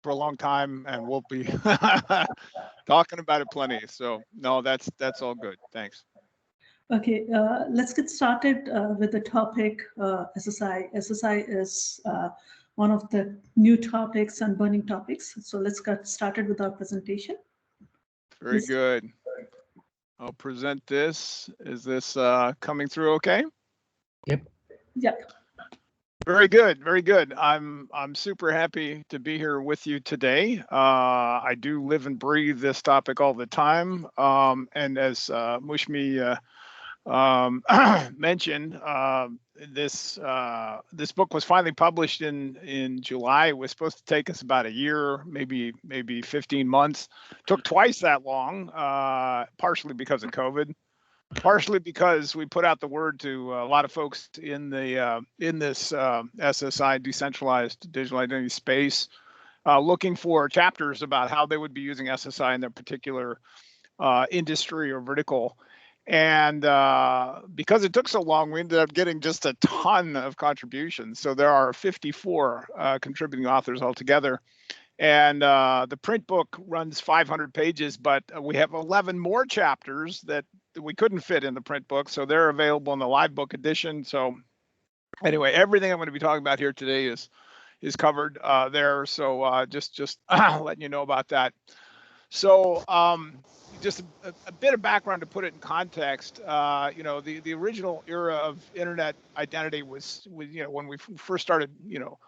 for a long time, and we'll be talking about it plenty. So no, that's all good. Thanks. Okay, let's get started with the topic SSI. SSI is one of the new topics and burning topics. So let's get started with our presentation. Very good. I'll present this. Is this coming through okay? Yep. Yep. Very good, very good. I'm super happy to be here with you today. I do live and breathe this topic all the time, and as Mushmi mentioned, this book was finally published in July. It was supposed to take us about a year, maybe 15 months. Took twice that long, partially because of COVID. Partially because we put out the word to a lot of folks in the in this SSI decentralized digital identity space, looking for chapters about how they would be using SSI in their particular industry or vertical. And because it took so long, we ended up getting just a ton of contributions. So there are 54 contributing authors altogether. And the print book runs 500 pages, but we have 11 more chapters that we couldn't fit in the print book. So they're available in the live book edition. So anyway, everything I'm going to be talking about here today is covered there. So just letting you know about that. So just a bit of background to put it in context. You know, the original era of internet identity was you know, when we first started, you know,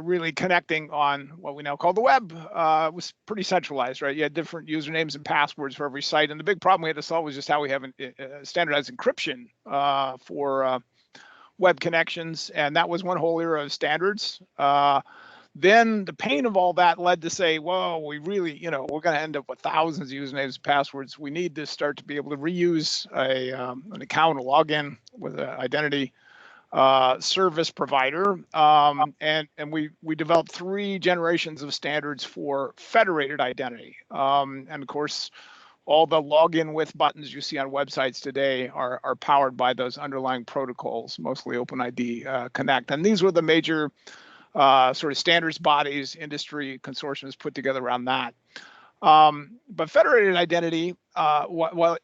really connecting on what we now call the web, was pretty centralized, right? You had different usernames and passwords for every site. And the big problem we had to solve was just how we have standardized encryption for web connections. And that was one whole era of standards. Then the pain of all that led to say, whoa, we really, you know, we're going to end up with thousands of usernames and passwords. We need to start to be able to reuse an account, a login with an identity service provider, and we developed 3 generations of standards for federated identity, and of course all the login with buttons you see on websites today are powered by those underlying protocols, mostly OpenID Connect. And these were the major sort of standards bodies, industry consortiums put together around that. But federated identity, well,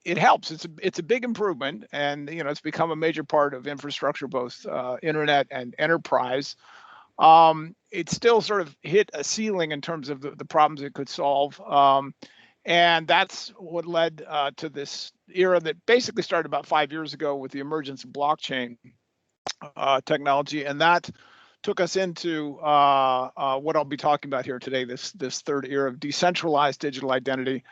it helps. It's a big improvement, and you know, it's become a major part of infrastructure, both internet and enterprise. It still sort of hit a ceiling in terms of the problems it could solve, and that's what led to this era that basically started about 5 years ago with the emergence of blockchain technology, and that took us into what I'll be talking about here today. This third era of decentralized digital identity.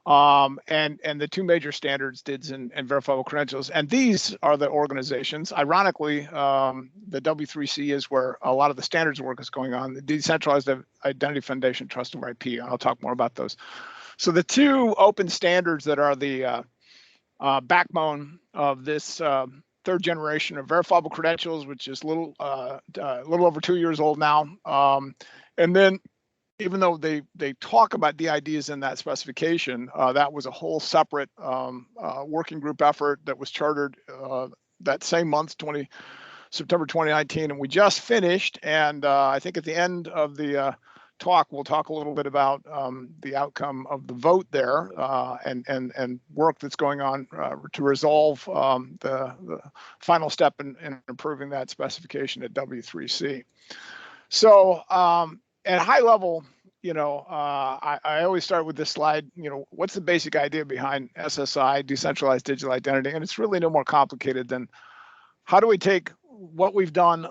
And the 2 major standards, DIDs and verifiable credentials. And these are the organizations. Ironically, the W3C is where a lot of the standards work is going on. The Decentralized Identity Foundation, Trustworthy IP, and I'll talk more about those. So the 2 open standards that are the backbone of this third generation of verifiable credentials, which is a little over 2 years old now. And then, even though they talk about the ideas in that specification, that was a whole separate working group effort that was chartered that same month, September 2019, and we just finished. And I think at the end of the talk, we'll talk a little bit about the outcome of the vote there and work that's going on to resolve the final step in improving that specification at W3C. So at a high level, you know, I always start with this slide. You know, what's the basic idea behind SSI, decentralized digital identity? And it's really no more complicated than how do we take what we've done,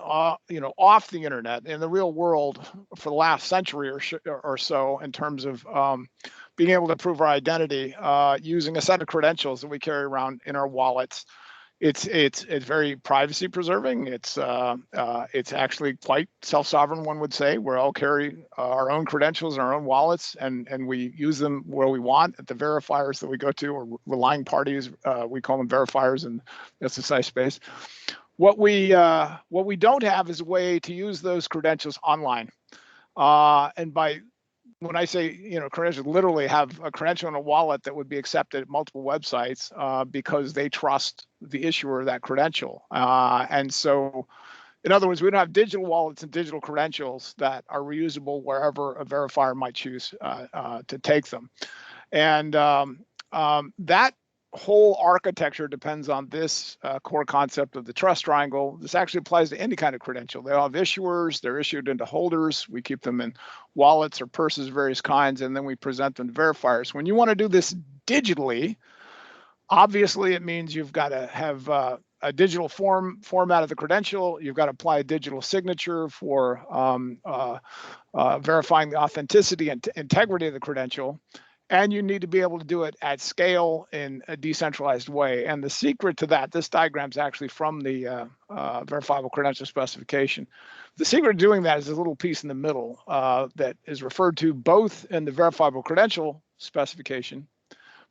you know, off the internet in the real world for the last century or so in terms of being able to prove our identity using a set of credentials that we carry around in our wallets. It's very privacy preserving. It's actually quite self-sovereign, one would say. We all carry our own credentials in our own wallets, and we use them where we want at the verifiers that we go to, or relying parties. We call them verifiers in the SSI space. What we don't have is a way to use those credentials online. And when I say, you know, credentials, literally have a credential in a wallet that would be accepted at multiple websites because they trust the issuer of that credential. And so In other words, we don't have digital wallets and digital credentials that are reusable wherever a verifier might choose to take them. And that whole architecture depends on this core concept of the Truss Triangle. This actually applies to any kind of credential. They all have issuers, they're issued into holders. We keep them in wallets or purses of various kinds, and then we present them to verifiers. When you want to do this digitally, obviously it means you've got to have a digital format of the credential. You've got to apply a digital signature for verifying the authenticity and integrity of the credential. And you need to be able to do it at scale in a decentralized way. And the secret to that, this diagram is actually from the verifiable credential specification. The secret of doing that is a little piece in the middle that is referred to both in the verifiable credential specification,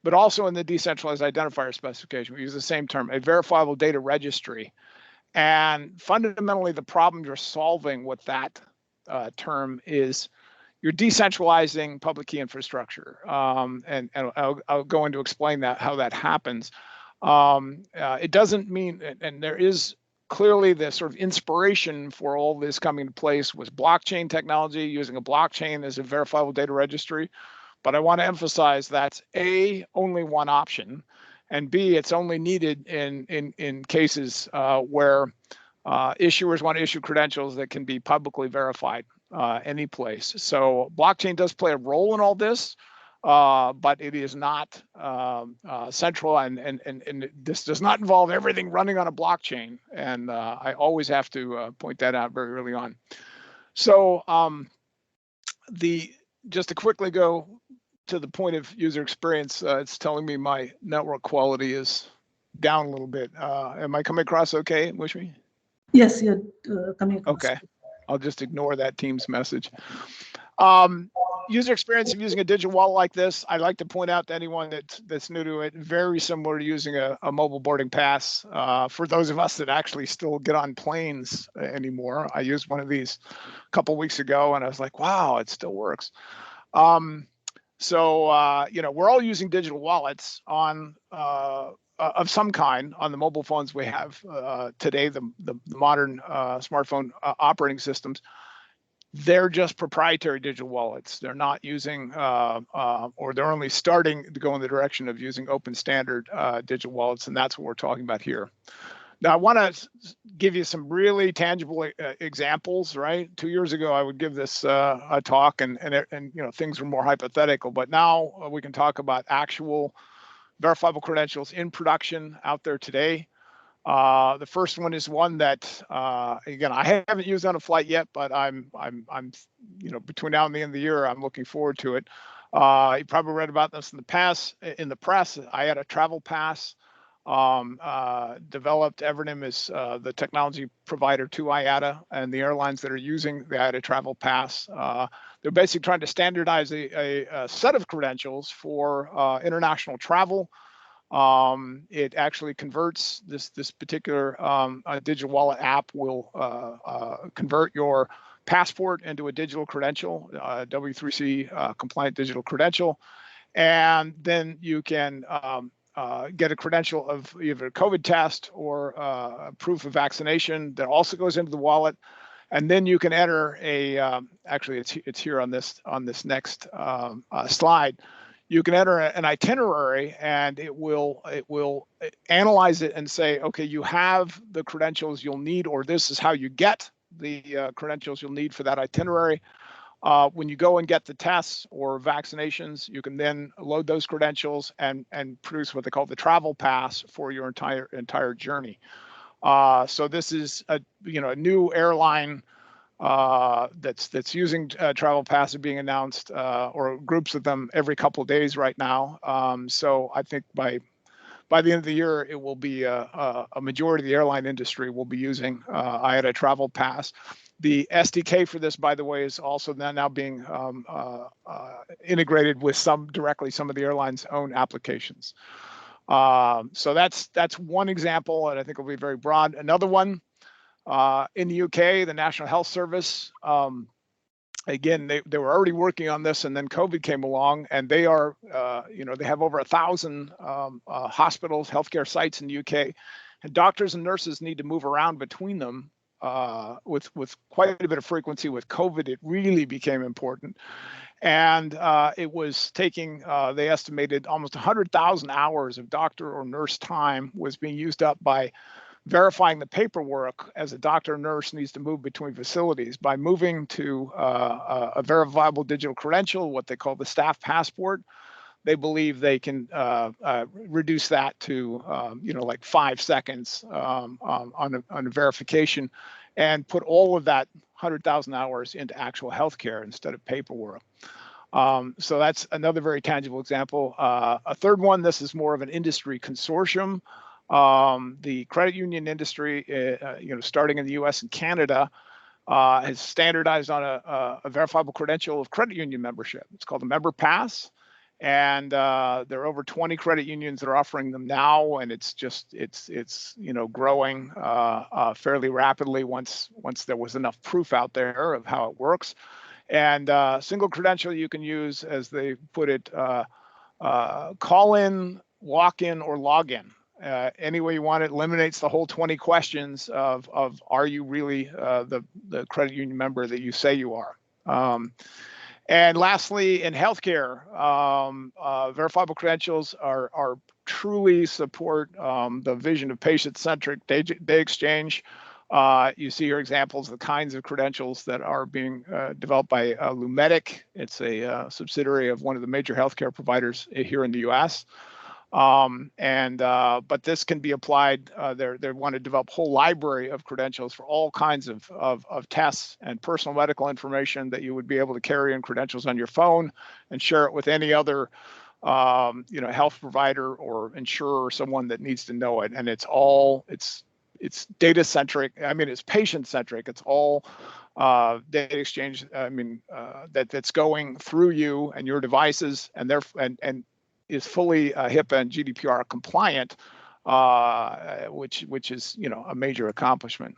but also in the decentralized identifier specification. We use the same term, a verifiable data registry. And fundamentally, the problem you're solving with that term is you're decentralizing public key infrastructure. And I'll go into explain that, how that happens. It doesn't mean, and there is clearly the sort of inspiration for all this coming to place was blockchain technology, using a blockchain as a verifiable data registry. But I want to emphasize that's A, only one option, and B, it's only needed in cases where issuers want to issue credentials that can be publicly verified any place. So blockchain does play a role in all this, but it is not central, and this does not involve everything running on a blockchain. And I always have to point that out very early on. So just to quickly go to the point of user experience, it's telling me my network quality is down a little bit. Am I coming across okay, Wishmi? Yes, you're coming across. Okay, I'll just ignore that Teams message. User experience of using a digital wallet like this, I'd like to point out to anyone that's new to it, very similar to using a mobile boarding pass. For those of us that actually still get on planes anymore, I used one of these a couple weeks ago, and I was like, wow, it still works. So, you know, we're all using digital wallets on of some kind on the mobile phones we have today, the modern smartphone operating systems. They're just proprietary digital wallets. They're not using, or they're only starting to go in the direction of using open standard digital wallets, and that's what we're talking about here. Now, I want to give you some really tangible examples, right? 2 years ago, I would give this a talk, and you know, things were more hypothetical, but now we can talk about actual verifiable credentials in production out there today. The first one is one that, again, I haven't used on a flight yet, but I'm, you know, between now and the end of the year, I'm looking forward to it. You probably read about this in the press. I had a travel pass developed. Evernym is the technology provider to IATA, and the airlines that are using the IATA travel pass. They're basically trying to standardize a set of credentials for international travel. It actually converts this particular digital wallet app will convert your passport into a digital credential, W3C compliant digital credential, and then you can get a credential of either a COVID test or proof of vaccination that also goes into the wallet. And then you can enter a, actually it's here on this next slide. You can enter an itinerary, and it will analyze it and say, okay, you have the credentials you'll need, or this is how you get the credentials you'll need for that itinerary. When you go and get the tests or vaccinations, you can then load those credentials and produce what they call the travel pass for your entire journey. So this is a new airline that's using travel passes being announced, or groups of them every couple of days right now. So I think by the end of the year, it will be a majority of the airline industry will be using IATA travel pass. The SDK for this, by the way, is also now being integrated with directly some of the airlines' own applications. So that's one example, and I think it'll be very broad. Another one in the UK, the National Health Service. Again, they were already working on this, and then COVID came along, and they are, they have over 1,000 hospitals, healthcare sites in the UK, and doctors and nurses need to move around between them with quite a bit of frequency. With COVID, it really became important. And it was taking, they estimated almost 100,000 hours of doctor or nurse time was being used up by verifying the paperwork as a doctor or nurse needs to move between facilities. By moving to a verifiable digital credential, what they call the staff passport, they believe they can reduce that to, like 5 seconds on a verification, and put all of that 100,000 hours into actual healthcare instead of paperwork. So that's another very tangible example. A third one, this is more of an industry consortium. The credit union industry, starting in the US and Canada, has standardized on a verifiable credential of credit union membership. It's called the Member Pass. And there are over 20 credit unions that are offering them now, and it's growing fairly rapidly once there was enough proof out there of how it works. And single credential you can use, as they put it, call in, walk in, or log in. Any way you want it. Eliminates the whole 20 questions of are you really the credit union member that you say you are. And lastly, in healthcare, verifiable credentials are truly support the vision of patient-centric day exchange. You see here examples of the kinds of credentials that are being developed by Lumetic. It's a subsidiary of one of the major healthcare providers here in the US. But this can be applied. They want to develop a whole library of credentials for all kinds of tests and personal medical information that you would be able to carry in credentials on your phone and share it with any other health provider or insurer or someone that needs to know it. And it's data centric. I mean, it's patient centric. It's all data exchange. That's going through you and your devices, and is fully HIPAA and GDPR compliant, which is a major accomplishment.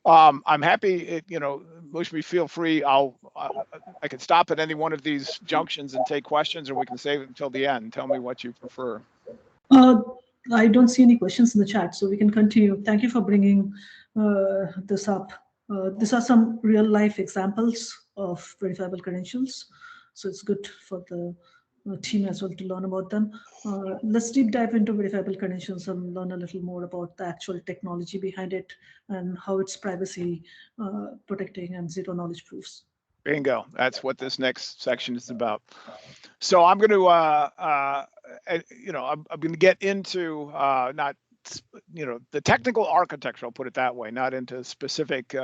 I'm happy. Mushmi, feel free. I can stop at any one of these junctions and take questions, or we can save it until the end. Tell me what you prefer. I don't see any questions in the chat, so we can continue. Thank you for bringing this up. These are some real life examples of verifiable credentials, so it's good for the team as well to learn about them. Let's deep dive into verifiable credentials and learn a little more about the actual technology behind it and how it's privacy protecting and zero knowledge proofs. Bingo. That's what this next section is about. So I'm going to, I'm going to get into not, the technical architecture. I'll put it that way, not into specific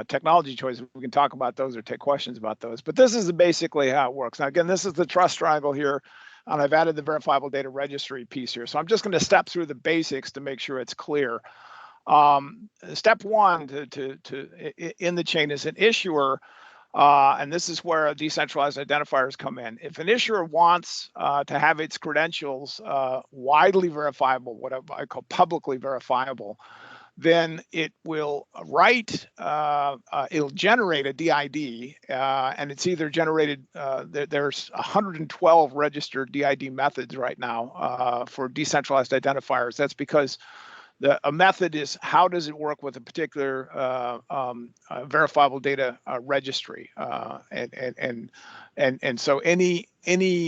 technology choices. We can talk about those or take questions about those. But this is basically how it works. Now, again, this is the Truss Triangle here, and I've added the verifiable data registry piece here. So I'm just going to step through the basics to make sure it's clear. Step one in the chain is an issuer. And this is where decentralized identifiers come in. If an issuer wants to have its credentials widely verifiable, what I call publicly verifiable, then it will it'll generate a DID, and it's either generated, there's 112 registered DID methods right now for decentralized identifiers. That's because a method is how does it work with a particular verifiable data registry, and so any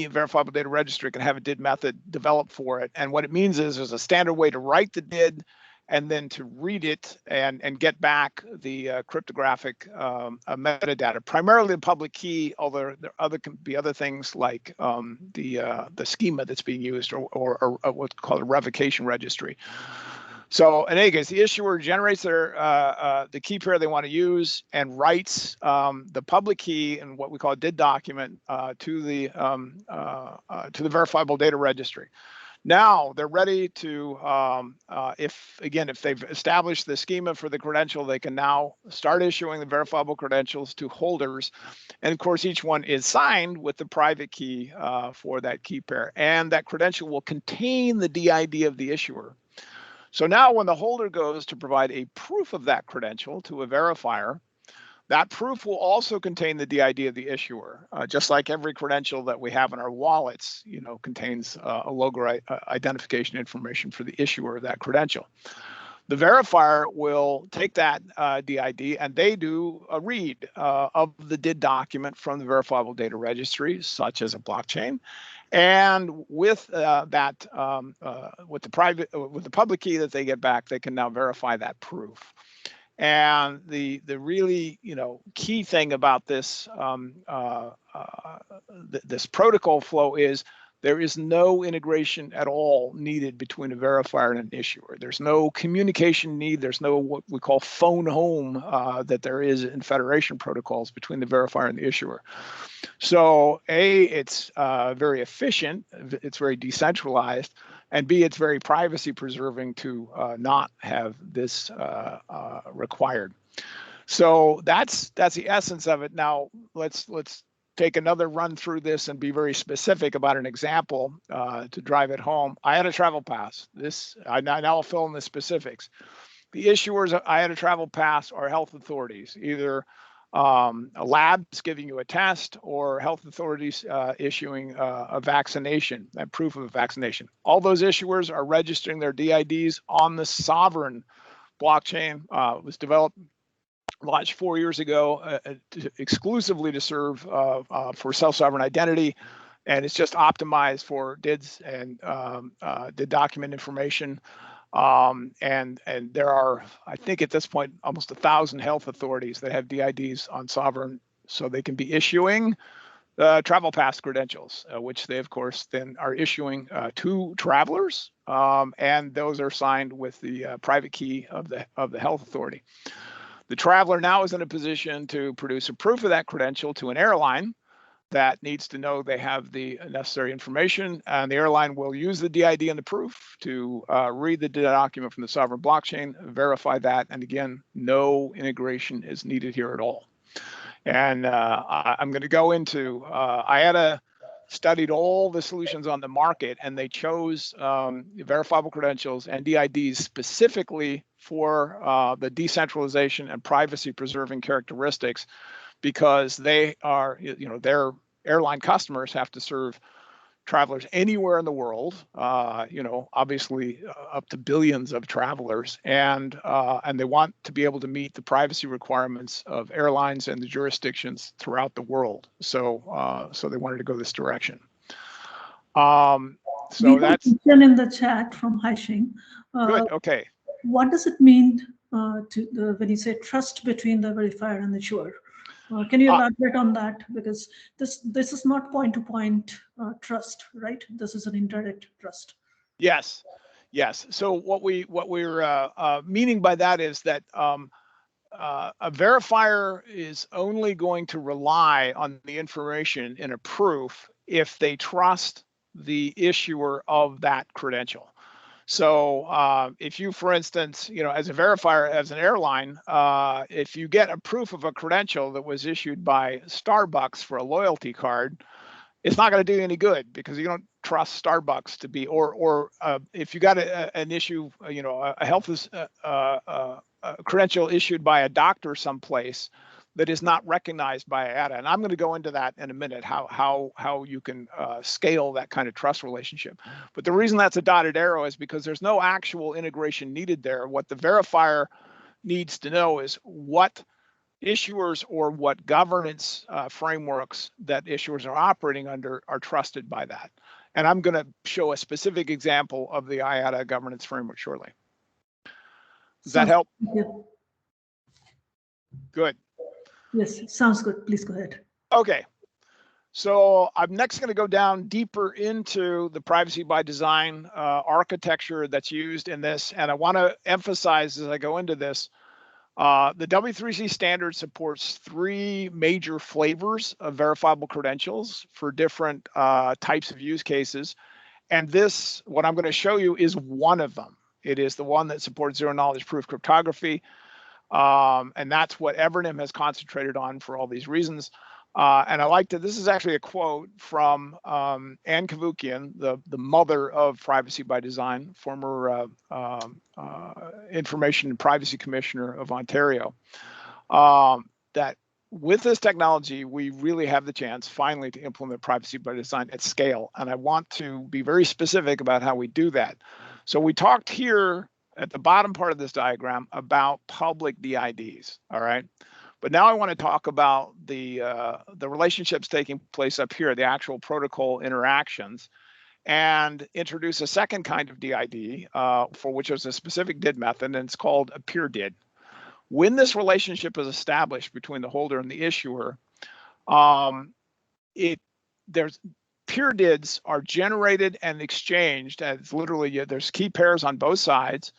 verifiable data registry can have a DID method developed for it. And what it means is there's a standard way to write the DID and then to read it and get back the cryptographic metadata, primarily the public key, although there can be other things like the schema that's being used or what's called a revocation registry. So in any case, the issuer generates the key pair they want to use and writes the public key and what we call a DID document to the verifiable data registry. Now they're ready to, if they've established the schema for the credential, they can now start issuing the verifiable credentials to holders. And of course, each one is signed with the private key for that key pair. And that credential will contain the DID of the issuer. So now when the holder goes to provide a proof of that credential to a verifier, that proof will also contain the DID of the issuer, just like every credential that we have in our wallets, contains a logo identification information for the issuer of that credential. The verifier will take that DID and they do a read of the DID document from the verifiable data registry, such as a blockchain. And with that, with the public key that they get back, they can now verify that proof. And the really key thing about this this protocol flow is there is no integration at all needed between a verifier and an issuer. There's no communication need. There's no what we call phone home that there is in federation protocols between the verifier and the issuer. So A, it's very efficient. It's very decentralized. And B, it's very privacy preserving to not have this required. So that's the essence of it. Now let's take another run through this and be very specific about an example to drive it home. I had a travel pass. Now I'll fill in the specifics. The issuers I had a travel pass are health authorities, either labs giving you a test or health authorities issuing a vaccination, that proof of a vaccination. All those issuers are registering their DIDs on the Sovrin blockchain. It was launched 4 years ago exclusively to serve for self-sovereign identity, and it's just optimized for DIDs and DID document information. And there are, I think at this point, almost 1,000 health authorities that have DIDs on Sovrin, so they can be issuing travel pass credentials, which they of course then are issuing to travelers, and those are signed with the private key of the health authority. The traveler now is in a position to produce a proof of that credential to an airline that needs to know they have the necessary information, and the airline will use the DID and the proof to read the document from the Sovrin blockchain, verify that, and again, no integration is needed here at all. And I'm going to go into, IATA studied all the solutions on the market, and they chose verifiable credentials and DIDs specifically for the decentralization and privacy preserving characteristics, because they are, their airline customers have to serve travelers anywhere in the world, obviously up to billions of travelers, and they want to be able to meet the privacy requirements of airlines and the jurisdictions throughout the world. So so they wanted to go this direction. So that's in the chat from Haishing. Good. Okay. What does it mean when you say trust between the verifier and the issuer? Can you elaborate on that? Because this is not point-to-point trust, right? This is an indirect trust. Yes. So what we're meaning by that is that a verifier is only going to rely on the information in a proof if they trust the issuer of that credential. So if you, for instance, as a verifier, as an airline, if you get a proof of a credential that was issued by Starbucks for a loyalty card, it's not going to do you any good because you don't trust Starbucks to be, or if you got an issue, a health credential issued by a doctor someplace that is not recognized by IATA. And I'm going to go into that in a minute, how you can scale that kind of trust relationship. But the reason that's a dotted arrow is because there's no actual integration needed there. What the verifier needs to know is what issuers or what governance frameworks that issuers are operating under are trusted by that. And I'm going to show a specific example of the IATA governance framework shortly. Does that help? Yeah. Good. Yes, sounds good. Please go ahead. Okay. So I'm next going to go down deeper into the privacy by design architecture that's used in this. And I want to emphasize as I go into this, the W3C standard supports 3 major flavors of verifiable credentials for different types of use cases. And this, what I'm going to show you, is one of them. It is the one that supports zero knowledge proof cryptography. And that's what Evernym has concentrated on for all these reasons. And I like to, this is actually a quote from Ann Cavoukian, the mother of privacy by design, former Information and Privacy Commissioner of Ontario, that with this technology, we really have the chance finally to implement privacy by design at scale. And I want to be very specific about how we do that. So we talked here at the bottom part of this diagram about public DIDs, all right? But now I want to talk about the relationships taking place up here, the actual protocol interactions, and introduce a second kind of DID for which there's a specific DID method, and it's called a peer DID. When this relationship is established between the holder and the issuer, peer DIDs are generated and exchanged as literally there's key pairs on both sides.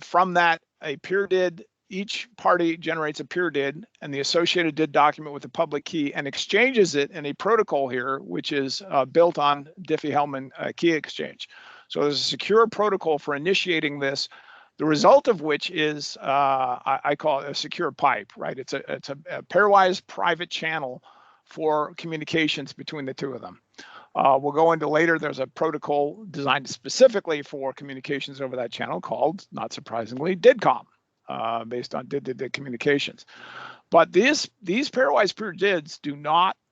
From that, a peer DID, each party generates a peer DID and the associated DID document with the public key and exchanges it in a protocol here, which is built on Diffie-Hellman key exchange. So there's a secure protocol for initiating this, the result of which is I call it a secure pipe, right? It's a pairwise private channel for communications between the two of them. We'll go into later, there's a protocol designed specifically for communications over that channel called, not surprisingly, DIDCOM, based on DID communications. But these pairwise peer DIDs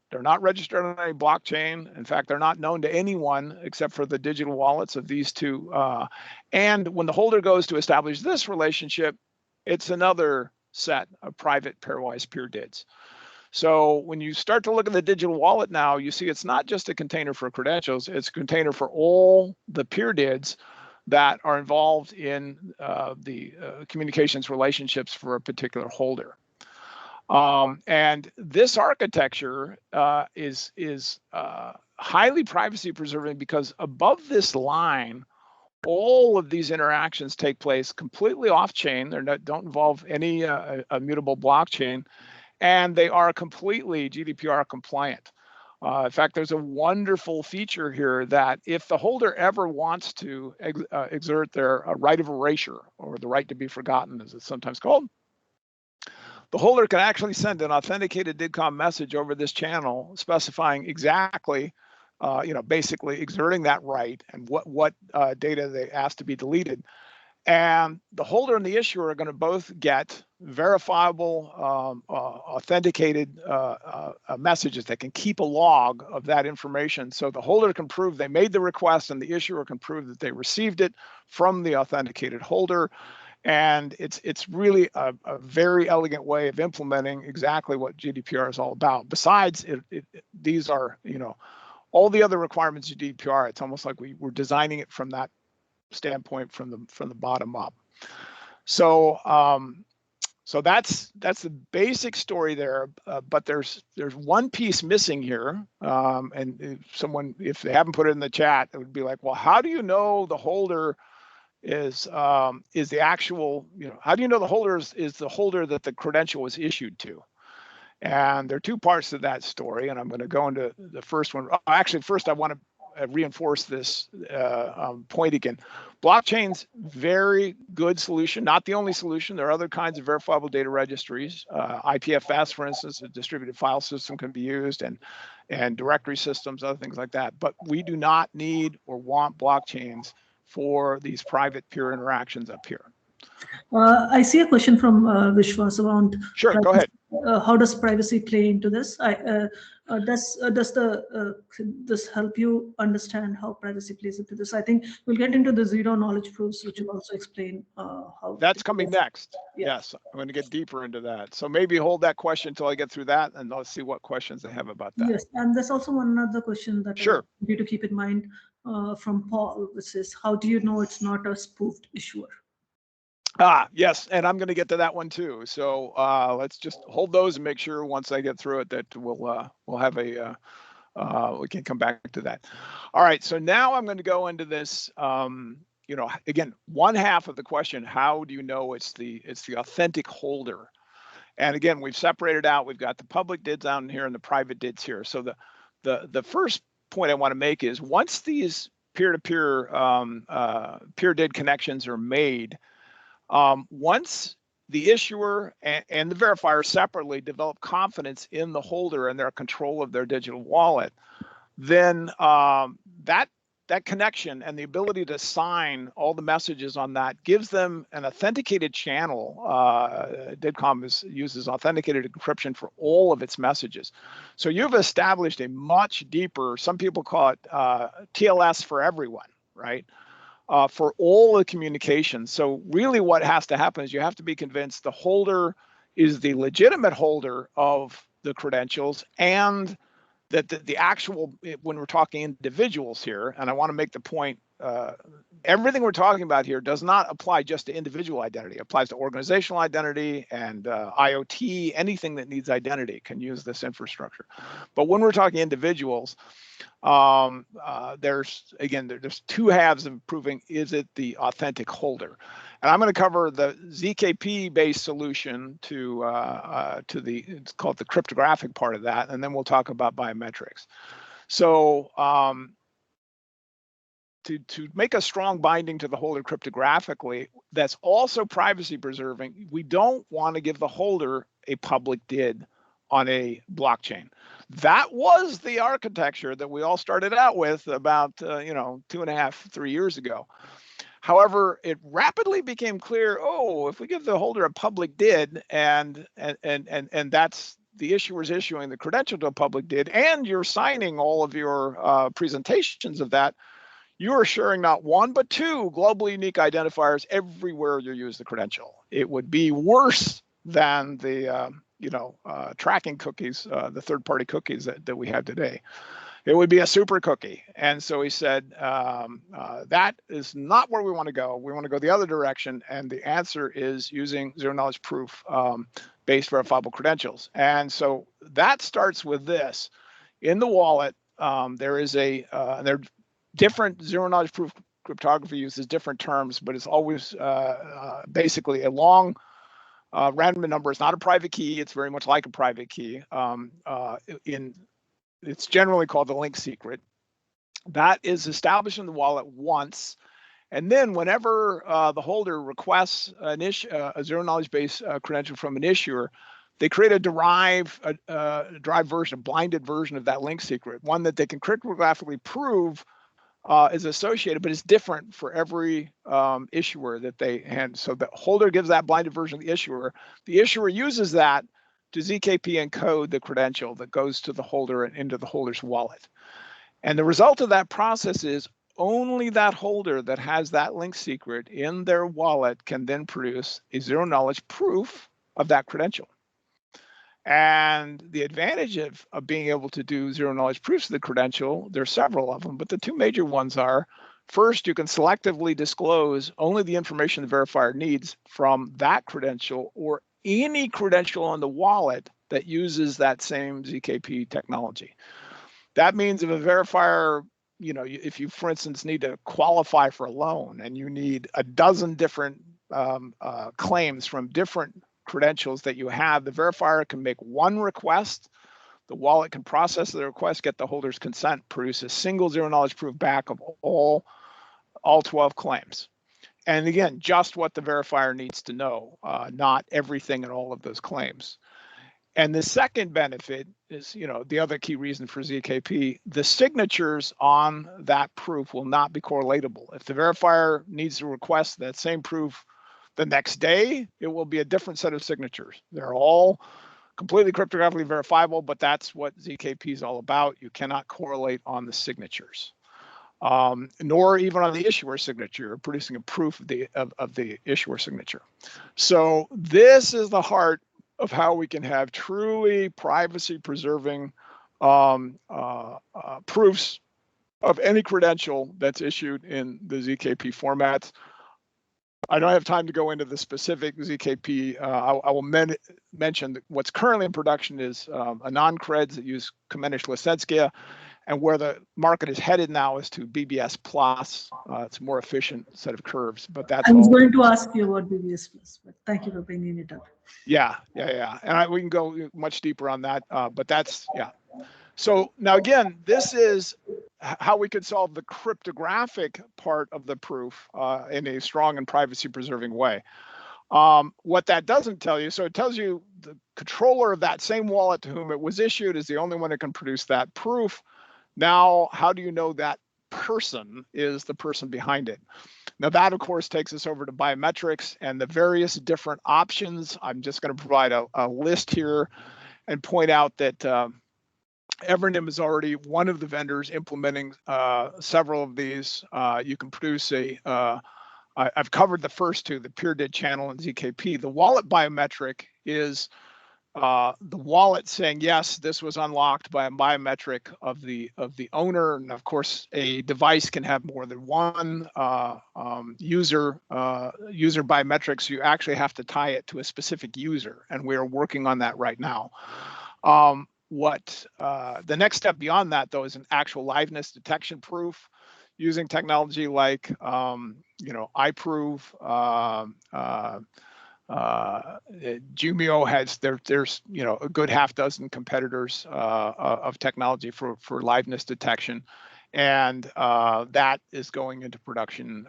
they're not registered on any blockchain. In fact, they're not known to anyone except for the digital wallets of these two. And when the holder goes to establish this relationship, it's another set of private pairwise peer DIDs. So when you start to look at the digital wallet now, you see it's not just a container for credentials, it's a container for all the peer DIDs that are involved in the communications relationships for a particular holder. And this architecture is highly privacy preserving because above this line, all of these interactions take place completely off-chain. They don't involve any immutable blockchain, and they are completely GDPR compliant. In fact, there's a wonderful feature here that if the holder ever wants to exert their right of erasure, or the right to be forgotten, as it's sometimes called, the holder can actually send an authenticated DIDCOM message over this channel specifying exactly, basically exerting that right and what data they ask to be deleted. And the holder and the issuer are going to both get verifiable, authenticated messages that can keep a log of that information. So the holder can prove they made the request and the issuer can prove that they received it from the authenticated holder. And it's really a very elegant way of implementing exactly what GDPR is all about. Besides, these are, all the other requirements of GDPR, it's almost like we're designing it from that standpoint from the bottom up. So so that's the basic story there, but there's one piece missing here, and someone, if they haven't put it in the chat, it would be like, well, how do you know the holder is the actual, how do you know the holder is the holder that the credential was issued to? And there are two parts to that story, and I'm going to go into the first one. Actually, first I want to reinforce this point again. Blockchain's very good solution, not the only solution. There are other kinds of verifiable data registries. IPFS, for instance, a distributed file system can be used, and directory systems, other things like that. But we do not need or want blockchains for these private peer interactions up here. I see a question from Vishwas around. Sure, go ahead. How does privacy play into this? Does this help you understand how privacy plays into this? I think we'll get into the zero knowledge proofs, which will also explain how. That's coming next. Yes, I'm going to get deeper into that. So maybe hold that question until I get through that, and let's see what questions they have about that. Yes, and there's also one other question that sure. I need to keep in mind from Paul, which is, how do you know it's not a spoofed issuer? Yes, and I'm going to get to that one too. So let's just hold those and make sure once I get through it that we'll have we can come back to that. All right, so now I'm going to go into this. Again, one half of the question: how do you know it's the authentic holder? And again, we've separated out. We've got the public DIDs down here and the private DIDs here. So the first point I want to make is once these peer-to-peer peer DID connections are made. Once the issuer and the verifier separately develop confidence in the holder and their control of their digital wallet, then that connection and the ability to sign all the messages on that gives them an authenticated channel. DIDCOM uses authenticated encryption for all of its messages. So you've established a much deeper, some people call it TLS for everyone, right? for all the communications. So really what has to happen is you have to be convinced the holder is the legitimate holder of the credentials, and that the actual, when we're talking individuals here, and I want to make the point, everything we're talking about here does not apply just to individual identity. It applies to organizational identity and IoT. Anything that needs identity can use this infrastructure. But when we're talking individuals, there's two halves of proving, is it the authentic holder? And I'm going to cover the ZKP-based solution to the, it's called the cryptographic part of that, and then we'll talk about biometrics. So to make a strong binding to the holder cryptographically, that's also privacy preserving, we don't want to give the holder a public DID on a blockchain. That was the architecture that we all started out with about 2.5, 3 years ago. However, it rapidly became clear, if we give the holder a public DID and that's the issuer's issuing the credential to a public DID, and you're signing all of your presentations of that, you are sharing not one, but two globally unique identifiers everywhere you use the credential. It would be worse than the tracking cookies, the third-party cookies that we have today. It would be a super cookie. And so he said, that is not where we want to go. We want to go the other direction. And the answer is using zero-knowledge proof based verifiable credentials. And so that starts with this. In the wallet, there is there are different zero-knowledge proof cryptography uses different terms, but it's always basically a long random number. It's not a private key. It's very much like a private key. It's generally called the link secret. That is established in the wallet once, and then whenever the holder requests a zero-knowledge base credential from an issuer, they create a derived version, a blinded version of that link secret, one that they can cryptographically prove is associated, but it's different for every issuer that they hand. So the holder gives that blinded version of the issuer. The issuer uses that to ZKP encode the credential that goes to the holder and into the holder's wallet. And the result of that process is only that holder that has that link secret in their wallet can then produce a zero-knowledge proof of that credential. And the advantage of being able to do zero-knowledge proofs of the credential, there's several of them, but the two major ones are, first, you can selectively disclose only the information the verifier needs from that credential or any credential on the wallet that uses that same ZKP technology. That means if a verifier, if you, for instance, need to qualify for a loan and you need a dozen different claims from different credentials that you have, the verifier can make one request, the wallet can process the request, get the holder's consent, produce a single zero-knowledge proof back of all 12 claims. And again, just what the verifier needs to know, not everything in all of those claims. And the second benefit is, the other key reason for ZKP, the signatures on that proof will not be correlatable. If the verifier needs to request that same proof the next day, it will be a different set of signatures. They're all completely cryptographically verifiable, but that's what ZKP is all about. You cannot correlate on the signatures. Nor even on the issuer signature, producing a proof of the issuer signature. So this is the heart of how we can have truly privacy-preserving proofs of any credential that's issued in the ZKP formats. I don't have time to go into the specific ZKP. I will mention that what's currently in production is a non-creds that use Kamenisch-Lisetskia, and where the market is headed now is to BBS plus. It's a more efficient set of curves, but that's. I was going to ask you about BBS plus, but thank you for bringing it up. Yeah. And we can go much deeper on that, but that's, yeah. So now again, this is how we could solve the cryptographic part of the proof in a strong and privacy preserving way. What that doesn't tell you, so it tells you the controller of that same wallet to whom it was issued is the only one that can produce that proof. Now, how do you know that person is the person behind it? Now that, of course, takes us over to biometrics and the various different options. I'm just going to provide a list here and point out that Evernym is already one of the vendors implementing several of these. You can produce I've covered the first two, the PeerDid channel and ZKP. The wallet biometric is the wallet saying, yes, this was unlocked by a biometric of the owner. And of course, a device can have more than one user biometrics. You actually have to tie it to a specific user. And we're working on that right now. The next step beyond that, though, is an actual liveness detection proof using technology like, iProve. Jumio has there's a good half dozen competitors of technology for liveness detection, and that is going into production.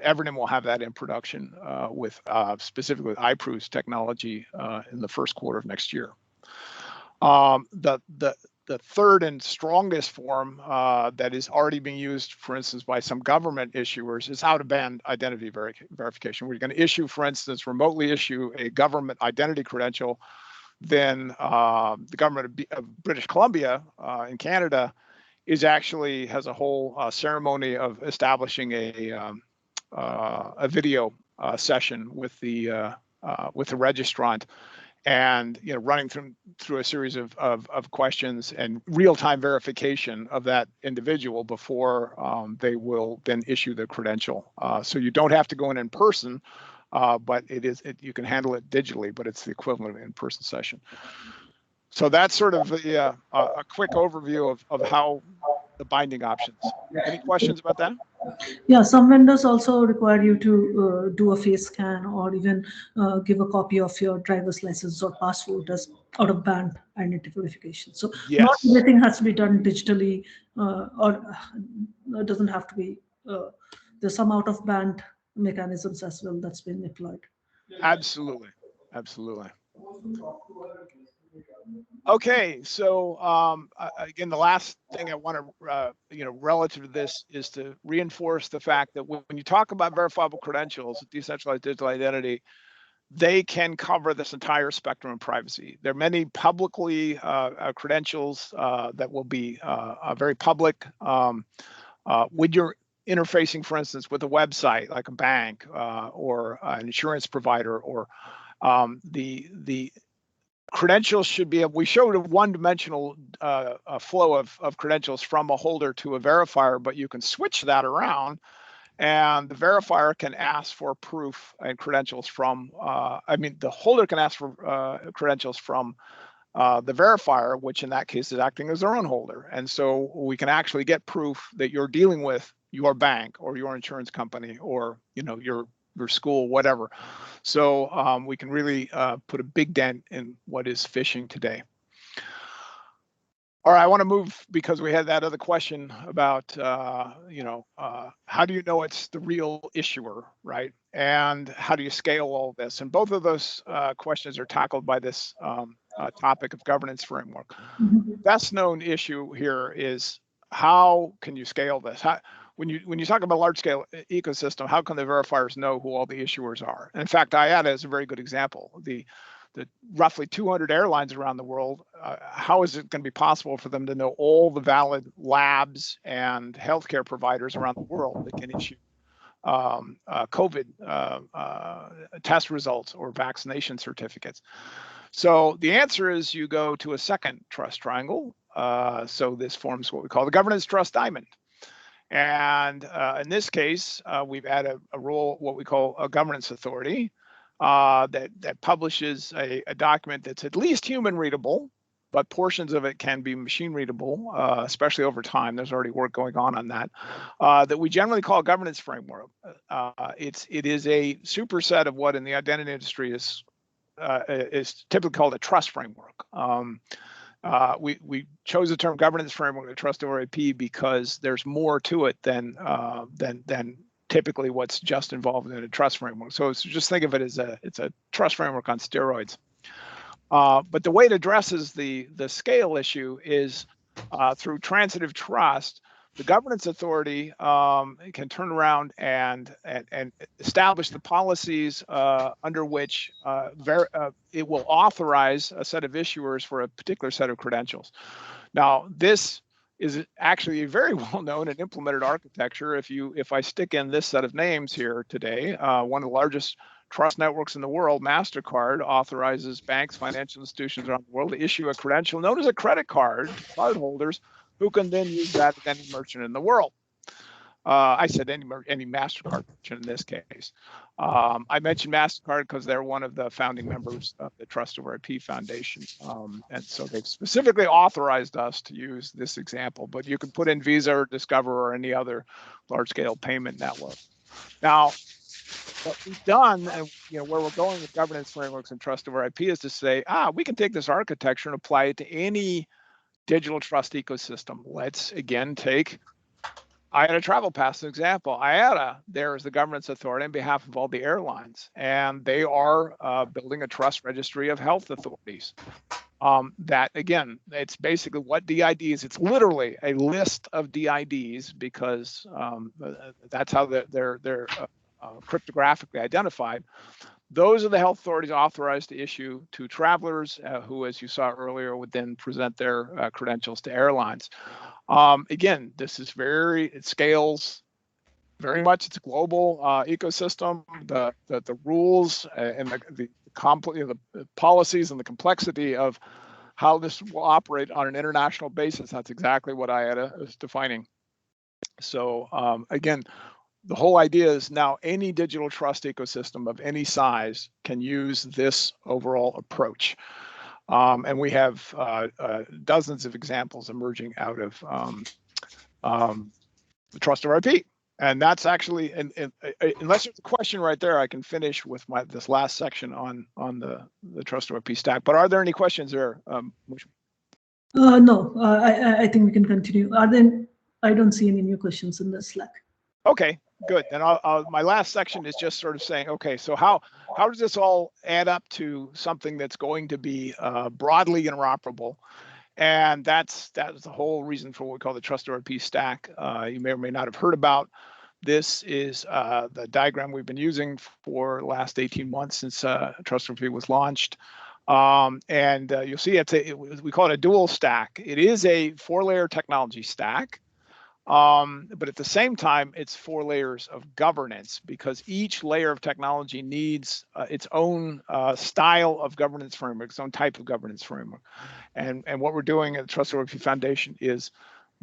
Evernym will have that in production with specifically with iProve's technology in the first quarter of next year. The third and strongest form that is already being used, for instance, by some government issuers is out-of-band identity verification. We're going to issue, for instance, remotely issue a government identity credential. Then the government of British Columbia in Canada has a whole ceremony of establishing a video session with the registrant, and running through a series of questions and real-time verification of that individual before they will then issue the credential. So you don't have to go in person, but you can handle it digitally, but it's the equivalent of an in-person session. So that's sort of a quick overview of how the binding options. Any questions about that? Yeah, some vendors also require you to do a face scan or even give a copy of your driver's license or passport as out-of-band identification. So Yes. Not everything has to be done digitally, or it doesn't have to be. There's some out-of-band mechanisms as well that's been deployed. Absolutely. Okay, so again, the last thing I want to, relative to this, is to reinforce the fact that when you talk about verifiable credentials, decentralized digital identity, they can cover this entire spectrum of privacy. There are many publicly credentials that will be very public. When you're interfacing, for instance, with a website like a bank or an insurance provider, or the credentials should be, we showed a one-dimensional flow of credentials from a holder to a verifier, but you can switch that around, and the verifier can ask for proof and credentials from, the holder can ask for credentials from the verifier, which in that case is acting as their own holder. And so we can actually get proof that you're dealing with your bank or your insurance company or, your school, whatever. So we can really put a big dent in what is phishing today. All right, I want to move, because we had that other question about, how do you know it's the real issuer, right? And how do you scale all this? And both of those questions are tackled by this topic of governance framework. Mm-hmm. Best known issue here is, how can you scale this? When you talk about large scale ecosystem, how can the verifiers know who all the issuers are? And in fact, IATA is a very good example. The roughly 200 airlines around the world, how is it going to be possible for them to know all the valid labs and healthcare providers around the world that can issue COVID test results or vaccination certificates? So the answer is, you go to a second Truss Triangle. So this forms what we call the governance trust diamond. And in this case, we've added a role, what we call a governance authority, that publishes a document that's at least human readable, but portions of it can be machine readable, especially over time. There's already work going on that, that we generally call a governance framework. It is a superset of what in the identity industry is typically called a trust framework. We chose the term governance framework to trust over IP because there's more to it than typically what's just involved in a trust framework. So just think of it as it's a trust framework on steroids. But the way it addresses the scale issue is through transitive trust. The governance authority can turn around and establish the policies under which it will authorize a set of issuers for a particular set of credentials. Now, this is actually a very well-known and implemented architecture. If I stick in this set of names here today, one of the largest trust networks in the world, MasterCard, authorizes banks, financial institutions around the world to issue a credential known as a credit card to cardholders who can then use that at any merchant in the world. I said any MasterCard merchant in this case. I mentioned MasterCard because they're one of the founding members of the Trustworthy Foundation. And so they've specifically authorized us to use this example, but you can put in Visa or Discover or any other large-scale payment network. Now, what we've done, and where we're going with governance frameworks and trust over IP is to say, we can take this architecture and apply it to any digital trust ecosystem. Let's again take IATA Travel Pass as an example. IATA, there is the governance authority on behalf of all the airlines, and they are building a trust registry of health authorities. That again, it's basically what DIDs. It's literally a list of DIDs because that's how they're cryptographically identified. Those are the health authorities authorized to issue to travelers who, as you saw earlier, would then present their credentials to airlines. Again, this is it scales very much. It's a global ecosystem. The rules and the policies and the complexity of how this will operate on an international basis, that's exactly what IATA is defining. So again, the whole idea is now any digital trust ecosystem of any size can use this overall approach. And we have dozens of examples emerging out of the trust of IP. And that's actually, unless there's a question right there, I can finish with this last section on the trust of IP stack. But are there any questions there? No, I think we can continue. I don't see any new questions in the Slack. Okay, good. Then my last section is just sort of saying, okay, so how does this all add up to something that's going to be broadly interoperable? And that's the whole reason for what we call the Trustworthy Stack. You may or may not have heard about. This is the diagram we've been using for the last 18 months since Trustworthy was launched. And you'll see we call it a dual stack. It is a 4-layer technology stack. But at the same time, it's 4 layers of governance because each layer of technology needs its own style of governance framework, its own type of governance framework. And what we're doing at the Trustworthy Foundation is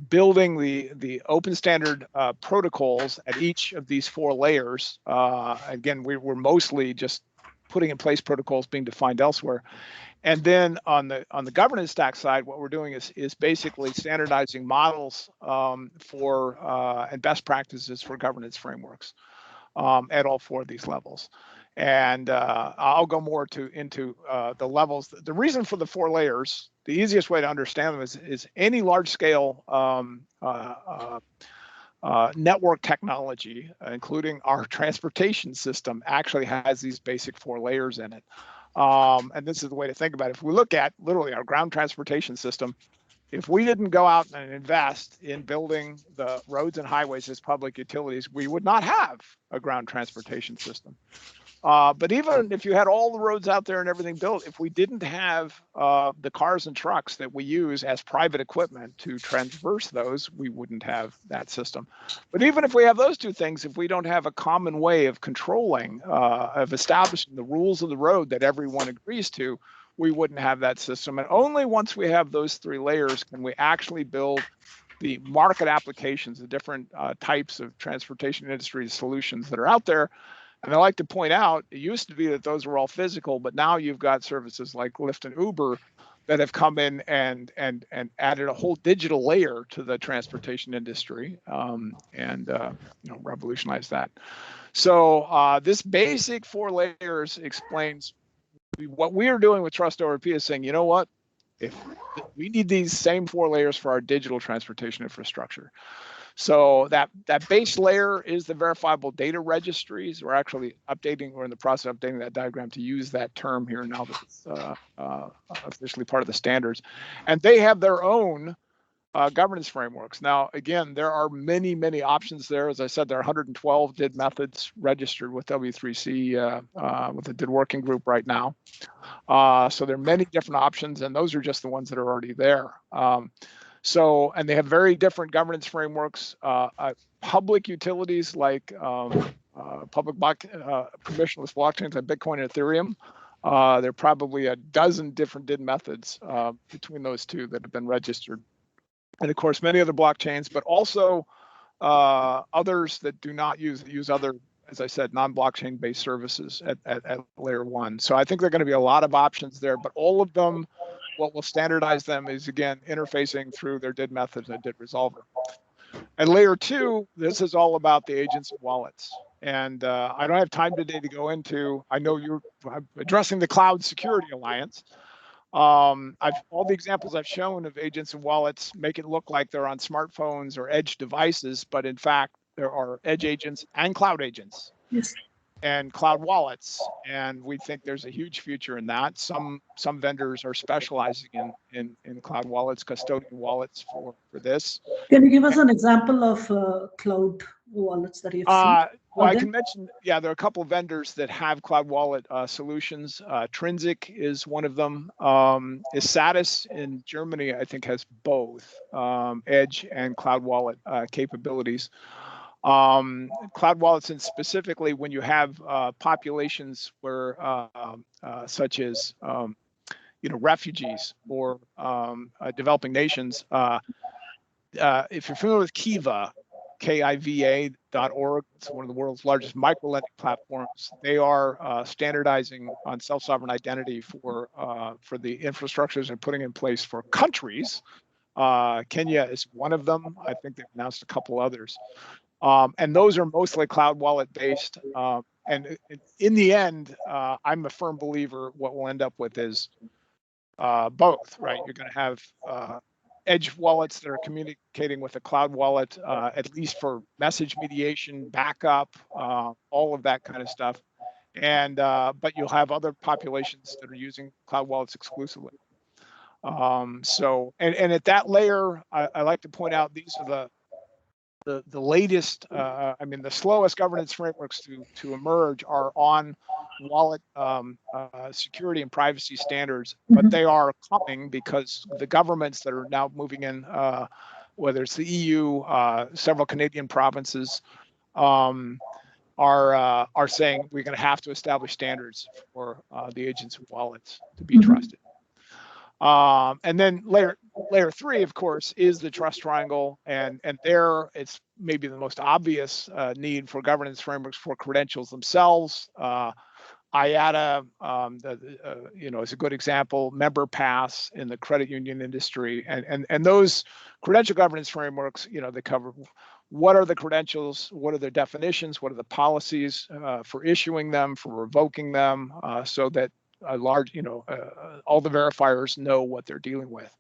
building the open standard protocols at each of these 4 layers. Again, we're mostly just putting in place protocols being defined elsewhere. And then on the governance stack side, what we're doing is basically standardizing models and best practices for governance frameworks at all 4 of these levels. And I'll go more into the levels. The reason for the 4 layers, the easiest way to understand them is any large scale network technology, including our transportation system, actually has these basic 4 layers in it. And this is the way to think about it. If we look at literally our ground transportation system, if we didn't go out and invest in building the roads and highways as public utilities, we would not have a ground transportation system. But even if you had all the roads out there and everything built, if we didn't have the cars and trucks that we use as private equipment to traverse those, we wouldn't have that system. But even if we have those 2 things, if we don't have a common way of controlling, of establishing the rules of the road that everyone agrees to, we wouldn't have that system. And only once we have those 3 layers can we actually build the market applications, the different types of transportation industry solutions that are out there. And I like to point out, it used to be that those were all physical, but now you've got services like Lyft and Uber that have come in and added a whole digital layer to the transportation industry and revolutionized that. So this basic 4 layers explains what we are doing with Trust ORP is saying, you know what, if we need these same 4 layers for our digital transportation infrastructure. So that base layer is the verifiable data registries. We're actually we're in the process of updating that diagram to use that term here now that it's officially part of the standards. And they have their own governance frameworks. Now, again, there are many, many options there. As I said, there are 112 DID methods registered with W3C with the DID working group right now. So there are many different options, and those are just the ones that are already there. And they have very different governance frameworks. Public utilities like permissionless blockchains like Bitcoin and Ethereum. There are probably a dozen different DID methods between those two that have been registered. And of course, many other blockchains, but also others that do not use other, as I said, non-blockchain based services at layer one. So I think there are going to be a lot of options there, but all of them, what will standardize them is, again, interfacing through their DID methods and DID resolver. And layer two, this is all about the agents and wallets. And I don't have time today to go into, I know you're addressing the Cloud Security Alliance. All the examples I've shown of agents and wallets make it look like they're on smartphones or edge devices, but in fact, there are edge agents and cloud agents. Yes. And cloud wallets, and we think there's a huge future in that. Some vendors are specializing in cloud wallets, custodian wallets for this. Can you give us an example of cloud wallets that you've seen? Well, I can mention, yeah, there are a couple of vendors that have cloud wallet solutions. Trinsic is one of them. Isatis in Germany, I think, has both edge and cloud wallet capabilities. Cloud wallets, and specifically when you have populations where, such as, refugees or developing nations. If you're familiar with Kiva, KIVA.org, it's one of the world's largest microlending platforms. They are standardizing on self-sovereign identity for the infrastructures they're putting in place for countries. Kenya is one of them. I think they've announced a couple others. And those are mostly cloud wallet based. And in the end, I'm a firm believer what we'll end up with is both, right? You're going to have edge wallets that are communicating with a cloud wallet, at least for message mediation, backup, all of that kind of stuff. And but you'll have other populations that are using cloud wallets exclusively. And at that layer, I like to point out these are the latest, the slowest governance frameworks to emerge are on wallet security and privacy standards, but they are coming because the governments that are now moving in, whether it's the EU, several Canadian provinces, are saying we're going to have to establish standards for the agents and wallets to be trusted. And then layer three, of course, is the Truss Triangle, and there it's maybe the most obvious need for governance frameworks for credentials themselves. IATA, is a good example. Member Pass in the credit union industry, and those credential governance frameworks, they cover what are the credentials, what are their definitions, what are the policies for issuing them, for revoking them, so that all the verifiers know what they're dealing with.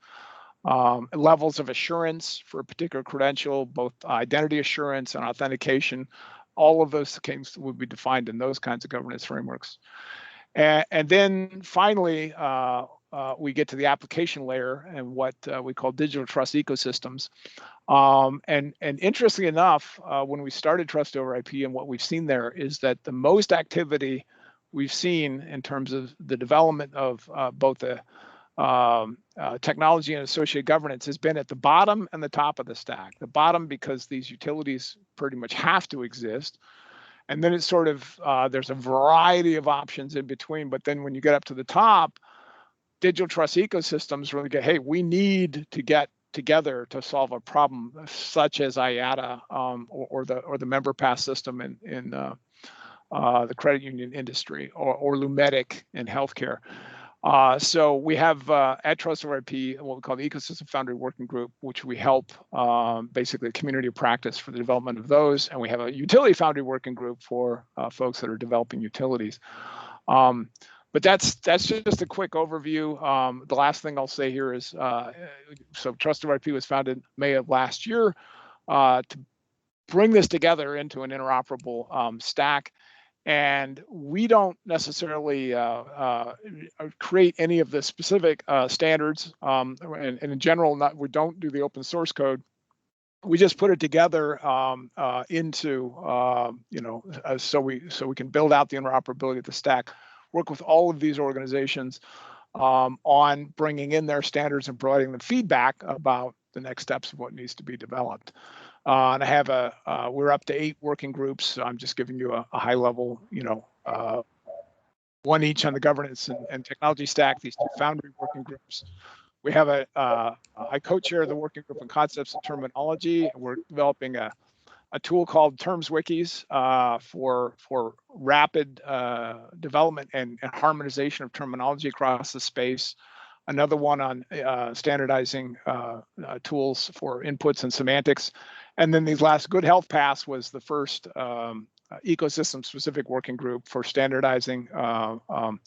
Levels of assurance for a particular credential, both identity assurance and authentication, all of those things would be defined in those kinds of governance frameworks. And then finally, we get to the application layer and what we call digital trust ecosystems. And interestingly enough, when we started Trust over IP, and what we've seen there is that the most activity we've seen in terms of the development of both the technology and associated governance has been at the bottom and the top of the stack. The bottom because these utilities pretty much have to exist. And then it's sort of, there's a variety of options in between. But then when you get up to the top, digital trust ecosystems really get, hey, we need to get together to solve a problem such as IATA or the member pass system in the credit union industry, or Lumetic in healthcare. So we have at Trust over IP what we call the Ecosystem Foundry Working Group, which we help basically a community of practice for the development of those. And we have a Utility Foundry Working Group for folks that are developing utilities. But that's just a quick overview. The last thing I'll say here is, so Trust over IP was founded May of last year to bring this together into an interoperable stack. And we don't necessarily create any of the specific standards, and in general, we don't do the open source code. We just put it together into so we can build out the interoperability of the stack, work with all of these organizations on bringing in their standards and providing them feedback about the next steps of what needs to be developed. And I have we're up to 8 working groups. So I'm just giving you a high level, one each on the governance and technology stack, these 2 foundry working groups. We have I co-chair the working group on concepts and terminology. We're developing a tool called Terms Wikis for rapid development and harmonization of terminology across the space. Another one on standardizing tools for inputs and semantics. And then these last Good Health Pass was the first ecosystem-specific working group for standardizing health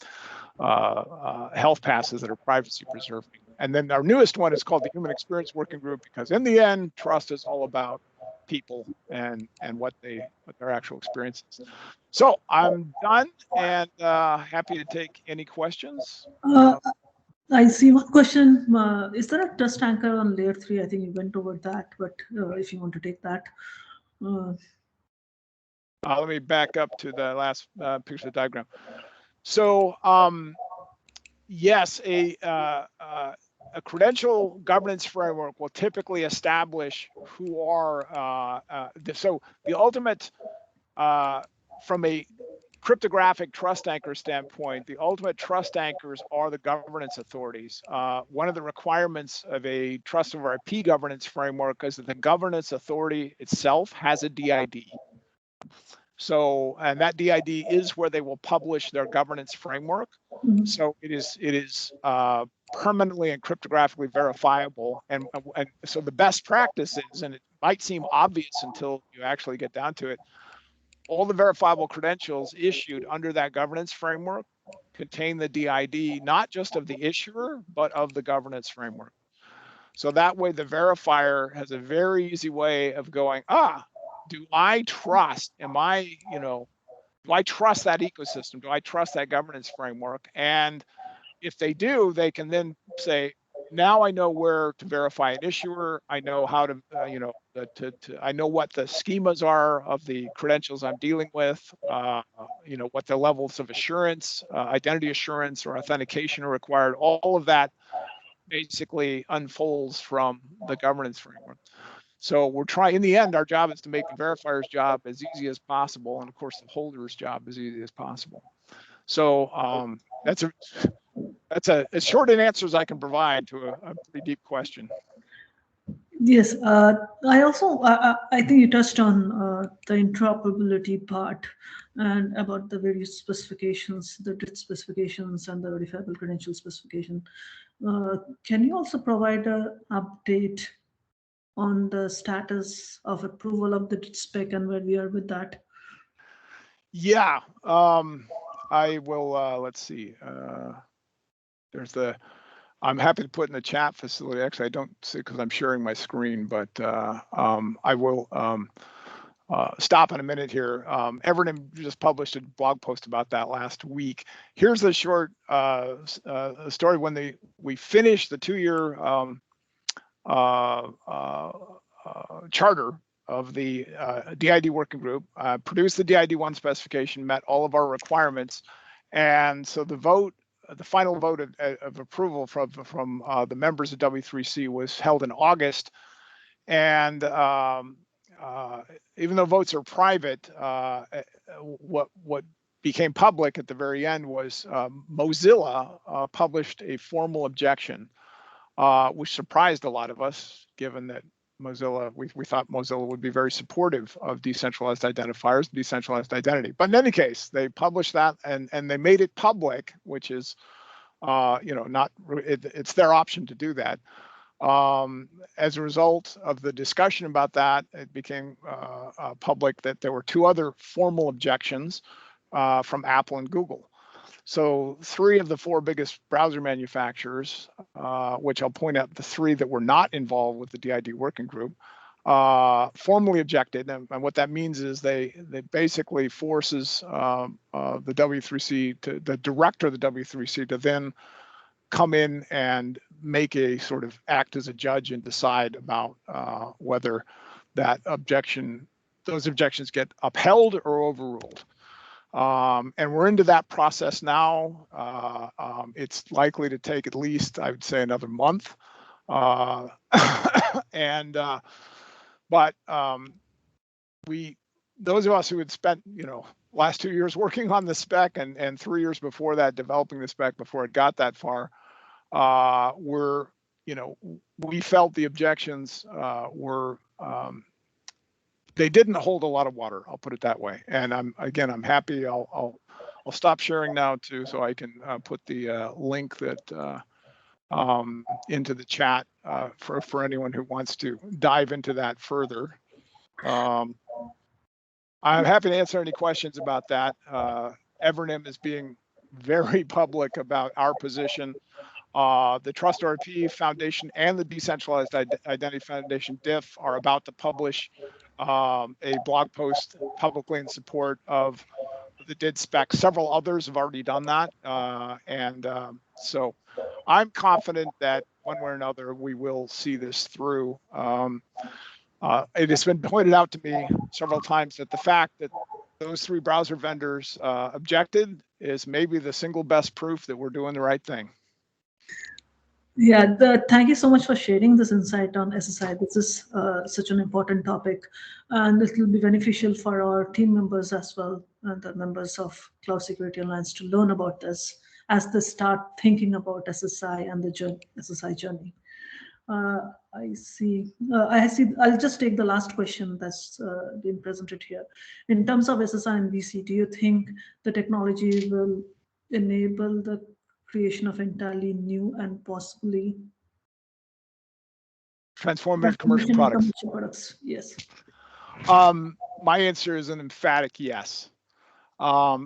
passes that are privacy preserving. And then our newest one is called the Human Experience Working Group, because in the end, trust is all about people and what their actual experience is. So I'm done and happy to take any questions. I see one question. Is there a trust anchor on layer 3? I think you went over that, but if you want to take that. Let me back up to the last picture of the diagram. So yes, a credential governance framework will typically establish who are, so the ultimate, from a cryptographic trust anchor standpoint, the ultimate trust anchors are the governance authorities. One of the requirements of a trust over IP governance framework is that the governance authority itself has a DID. So, and that DID is where they will publish their governance framework. Mm-hmm. So it is permanently and cryptographically verifiable. And so the best practice is, and it might seem obvious until you actually get down to it, all the verifiable credentials issued under that governance framework contain the DID, not just of the issuer, but of the governance framework. So that way the verifier has a very easy way of going, do I trust, do I trust that ecosystem? Do I trust that governance framework? And if they do, they can then say, now I know where to verify an issuer. I know how to, I know what the schemas are of the credentials I'm dealing with, what the levels of assurance, identity assurance or authentication are required. All of that basically unfolds from the governance framework. So we're trying, in the end, our job is to make the verifier's job as easy as possible, and of course the holder's job as easy as possible. So that's as short an answer as I can provide to a pretty deep question. Yes, I also, I think you touched on the interoperability part and about the various specifications, the DIT specifications and the verifiable credential specification. Can you also provide an update on the status of approval of the DIT spec and where we are with that? Yeah, I will, let's see. I'm happy to put in the chat facility. Actually, I don't see because I'm sharing my screen, but I will stop in a minute here. Evernym just published a blog post about that last week. Here's the short story. When we finished the 2-year charter of the DID working group, produced the DID1 specification, met all of our requirements, and so the final vote of approval from the members of W3C was held in August. And even though votes are private, what became public at the very end was Mozilla published a formal objection, which surprised a lot of us, given that Mozilla, we thought Mozilla would be very supportive of decentralized identifiers, decentralized identity. But in any case, they published that and they made it public, which is, it's their option to do that. As a result of the discussion about that, it became public that there were 2 other formal objections from Apple and Google. So 3 of the 4 biggest browser manufacturers, which I'll point out the 3 that were not involved with the DID working group, formally objected, and what that means is they basically forces the W3C to the director of the W3C to then come in and make a sort of act as a judge and decide about whether that those objections get upheld or overruled. And we're into that process now. It's likely to take at least, I would say, another month. But those of us who had spent, last 2 years working on the spec and 3 years before that developing the spec before it got that far, we felt the objections were, they didn't hold a lot of water. I'll put it that way. And I'm happy. I'll stop sharing now too, so I can put the link that into the chat for anyone who wants to dive into that further. I'm happy to answer any questions about that. Evernym is being very public about our position. The Trustworthy Foundation and the Decentralized Identity Foundation, DIF, are about to publish a blog post publicly in support of the DID spec. Several others have already done that. So I'm confident that one way or another, we will see this through. It has been pointed out to me several times that the fact that those 3 browser vendors objected is maybe the single best proof that we're doing the right thing. Yeah, thank you so much for sharing this insight on SSI. This is such an important topic, and it will be beneficial for our team members as well, and the members of Cloud Security Alliance to learn about this as they start thinking about SSI and the SSI journey. I see. I'll just take the last question that's been presented here. In terms of SSI and VC, do you think the technology will enable the creation of entirely new and possibly transformative commercial products? Yes. My answer is an emphatic yes.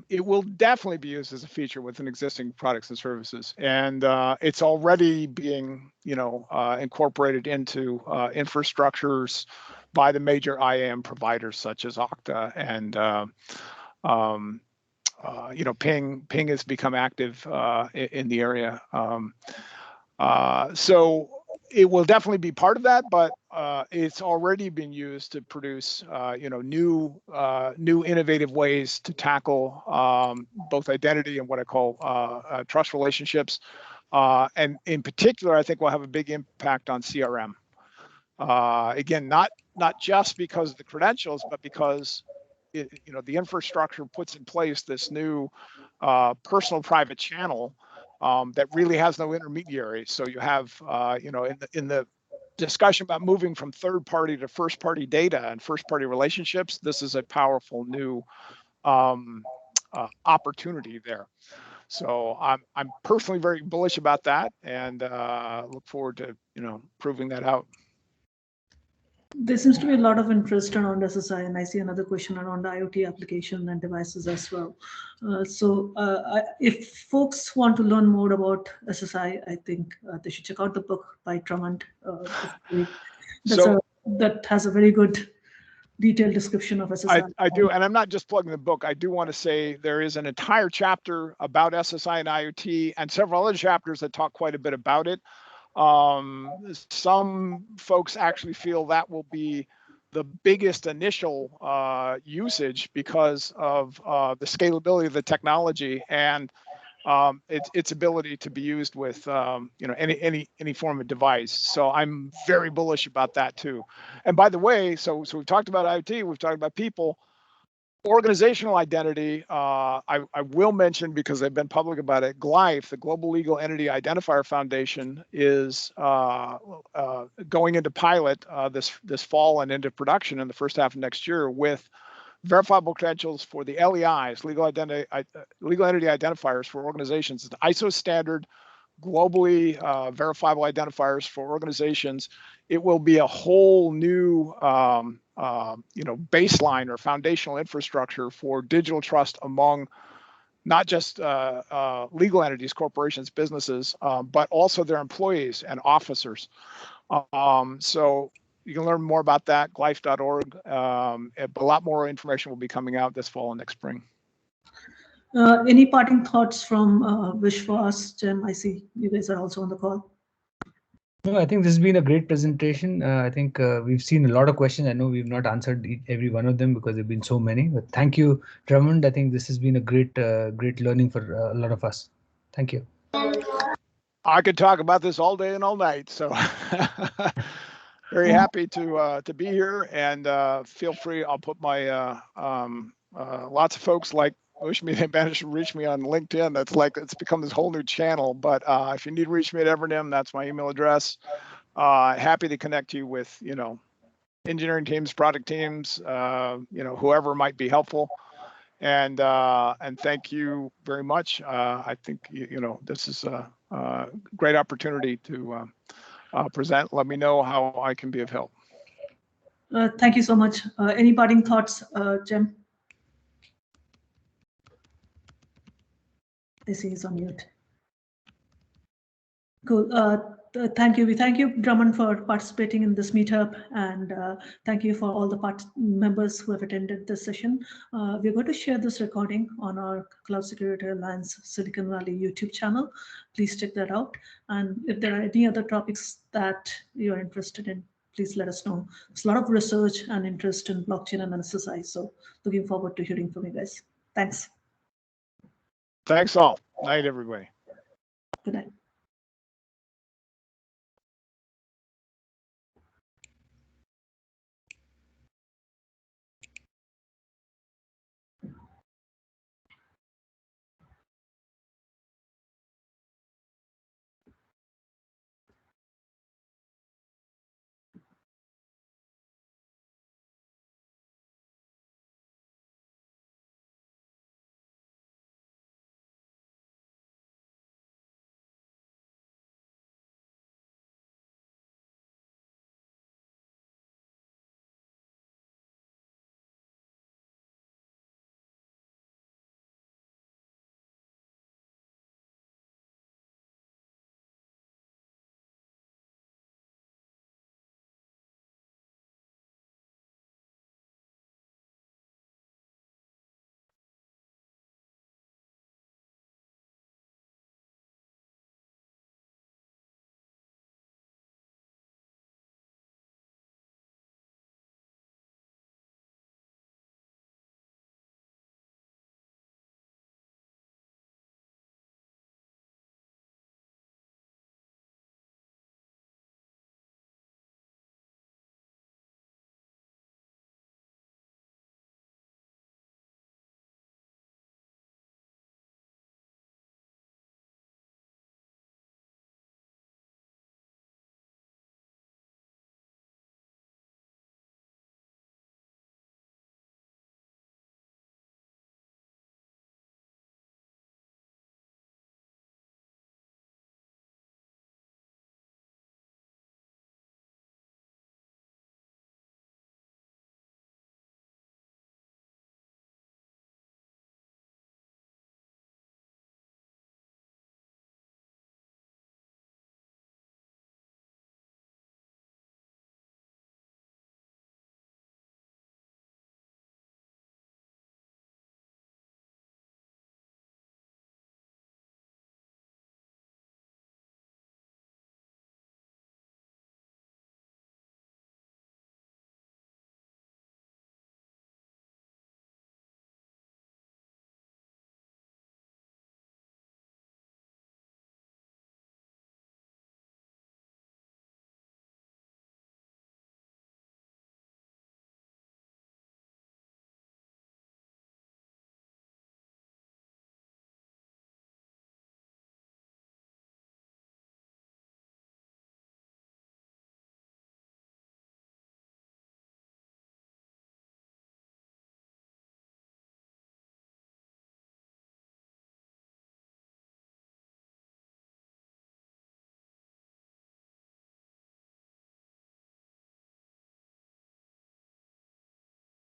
It will definitely be used as a feature within existing products and services, and it's already being, incorporated into infrastructures by the major IAM providers such as Okta and Ping has become active in the area. So it will definitely be part of that, but it's already been used to produce, new innovative ways to tackle both identity and what I call trust relationships. And in particular, I think we'll have a big impact on CRM. Again, not just because of the credentials, but because the infrastructure puts in place this new personal private channel that really has no intermediary. So you have, in the discussion about moving from third-party to first-party data and first-party relationships, this is a powerful new opportunity there. So I'm personally very bullish about that, and look forward to proving that out. There seems to be a lot of interest around SSI, and I see another question around IoT application and devices as well. If folks want to learn more about SSI, I think they should check out the book by Drummond. That has a very good detailed description of SSI. I do, and I'm not just plugging the book. I do want to say there is an entire chapter about SSI and IoT and several other chapters that talk quite a bit about it. Some folks actually feel that will be the biggest initial usage because of the scalability of the technology and its ability to be used with any form of device. So I'm very bullish about that too. And by the way, so we've talked about IoT, we've talked about people. Organizational identity, I will mention because they've been public about it. GLIFE, the Global Legal Entity Identifier Foundation, is going into pilot this fall and into production in the first half of next year with verifiable credentials for the LEIs, legal entity identifiers for organizations. The ISO standard, globally verifiable identifiers for organizations. It will be a whole new baseline or foundational infrastructure for digital trust among not just legal entities, corporations, businesses, but also their employees and officers. So you can learn more about that, glyph.org. But a lot more information will be coming out this fall and next spring. Any parting thoughts from Vishwas, Jem? I see you guys are also on the call. No, I think this has been a great presentation. I think we've seen a lot of questions. I know we've not answered every one of them because there have been so many. But thank you, Drummond. I think this has been a great learning for a lot of us. Thank you. I could talk about this all day and all night. So very happy to be here, and feel free. I'll put my lots of folks like wish me they managed to reach me on LinkedIn. That's like, it's become this whole new channel. But if you need to reach me at Evernym, that's my email address. Happy to connect you with, engineering teams, product teams, whoever might be helpful. And thank you very much. I think, this is a great opportunity to present. Let me know how I can be of help. Thank you so much. Any parting thoughts, Jem? I see he's on mute. Cool. Thank you. We thank you, Drummond, for participating in this meetup, and thank you for all the members who have attended this session. We're going to share this recording on our Cloud Security Alliance Silicon Valley YouTube channel. Please check that out. And if there are any other topics that you're interested in, please let us know. There's a lot of research and interest in blockchain and SSI, so looking forward to hearing from you guys. Thanks. Thanks all. Night, everybody. Good night.